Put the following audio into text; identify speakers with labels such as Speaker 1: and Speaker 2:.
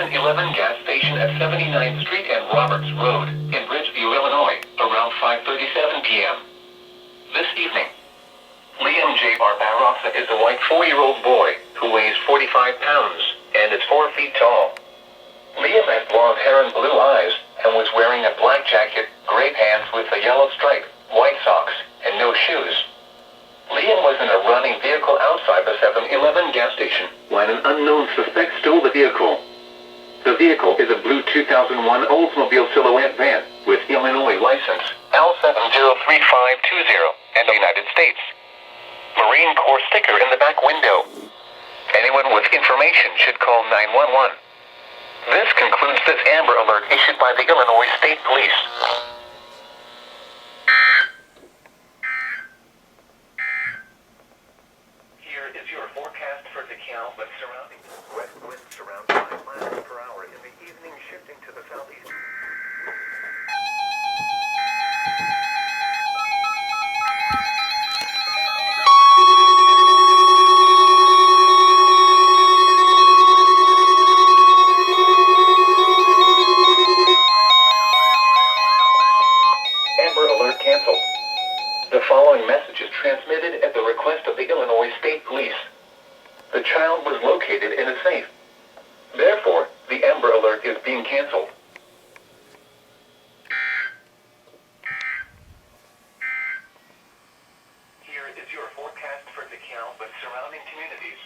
Speaker 1: 7-Eleven gas station at 79th Street and Roberts Road in Bridgeview, Illinois, around 5:37 p.m. this evening. Liam J. Barbarossa is a white 4-year-old boy who weighs 45 pounds and is 4 feet tall. Liam has blonde hair and blue eyes and was wearing a black jacket, gray pants with a yellow stripe, white socks, and no shoes. Liam was in a running vehicle outside the 7-Eleven gas station when an unknown suspect stole the vehicle. The vehicle is a blue 2001 Oldsmobile Silhouette van with Illinois license L703520 and the United States Marine Corps sticker in the back window. Anyone with information should call 911. This concludes this Amber Alert issued by the Illinois State Police. Here is your forecast for DeKalb and surrounding. West winds around 5 miles per hour in the evening, shifting to the southeast. Amber Alert canceled. The following message is transmitted at the request of the Illinois State Police. The child was located in a safe. Therefore, the Amber Alert is being canceled. Here is your forecast for DeKalb and surrounding communities.